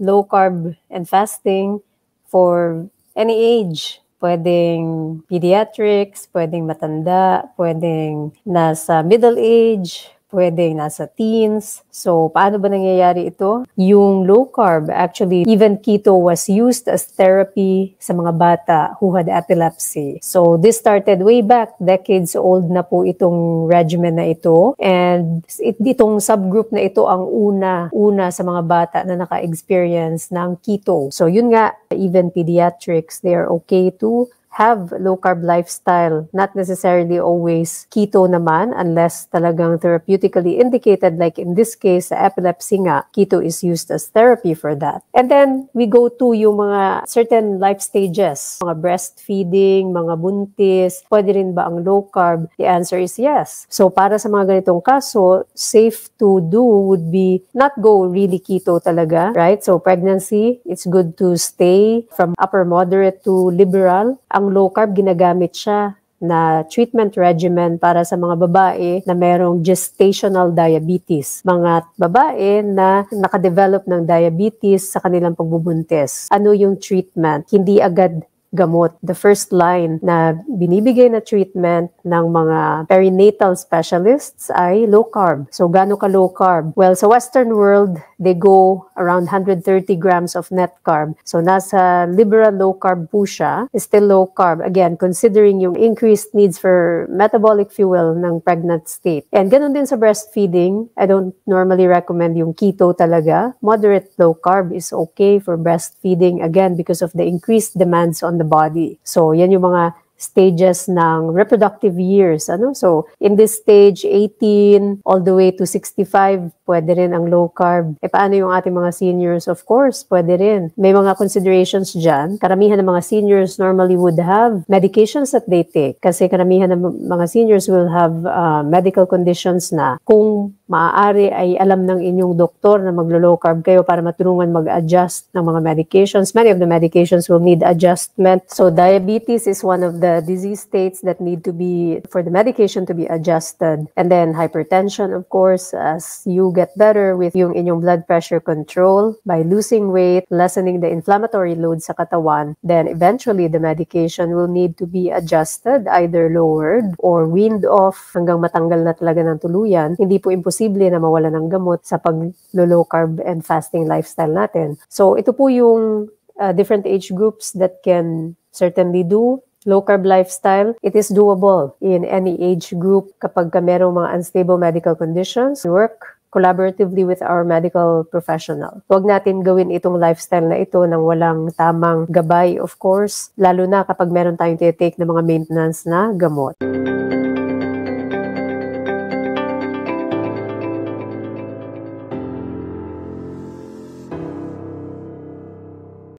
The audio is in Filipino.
low carb and fasting for any age. Pwedeng pediatrics, pwedeng matanda, pwedeng nasa middle age, pwedeng nasa teens. So, paano ba nangyayari ito? Yung low carb, actually, even keto was used as therapy sa mga bata who had epilepsy. So, this started way back, decades old na po itong regimen na ito. And itong subgroup na ito ang una sa mga bata na naka-experience ng keto. So, yun nga, even pediatrics, they are okay to have low-carb lifestyle, not necessarily always keto naman unless talagang therapeutically indicated, like in this case, sa epilepsy nga, keto is used as therapy for that. And then, we go to yung mga certain life stages, mga breastfeeding, mga buntis, pwede rin ba ang low-carb? The answer is yes. So, para sa mga ganitong kaso, safe to do would be not go really keto talaga, right? So, pregnancy, it's good to stay from upper moderate to liberal. Ang low carb, ginagamit siya na treatment regimen para sa mga babae na merong gestational diabetes. Mga babae na nakadevelop ng diabetes sa kanilang pagbubuntis. Ano yung treatment? Hindi agad gamot. The first line na binibigay na treatment ng mga perinatal specialists ay low carb. So, gaano ka low carb? Well, sa Western world, they go around 130 grams of net carb. So, nasa liberal low carb po siya. Still low carb. Again, considering yung increased needs for metabolic fuel ng pregnant state. And ganun din sa breastfeeding. I don't normally recommend yung keto talaga. Moderate low carb is okay for breastfeeding. Again, because of the increased demands on the body. So, yan yung mga stages ng reproductive years. So, in this stage, 18 all the way to 65, pwede rin ang low carb. Paano yung ating mga seniors? Of course, pwede rin. May mga considerations dyan. Karamihan ng mga seniors normally would have medications that they take. Kasi karamihan ng mga seniors will have medical conditions na kung maaari ay alam ng inyong doktor na maglo-low carb kayo para matulungan mag-adjust ng mga medications. Many of the medications will need adjustment. So, diabetes is one of the disease states that need to be, for the medication to be adjusted. And then hypertension, of course, as you get better with yung inyong blood pressure control, by losing weight, lessening the inflammatory load sa katawan, then eventually the medication will need to be adjusted, either lowered or weaned off hanggang matanggal na talaga ng tuluyan. Hindi po imposible na mawala ng gamot sa pag-low carb and fasting lifestyle natin. So ito po yung different age groups that can certainly do low-carb lifestyle. It is doable in any age group kapag merong mga unstable medical conditions. Work collaboratively with our medical professional. Huwag natin gawin itong lifestyle na ito nang walang tamang gabay, of course, lalo na kapag meron tayong tinitake na mga maintenance na gamot.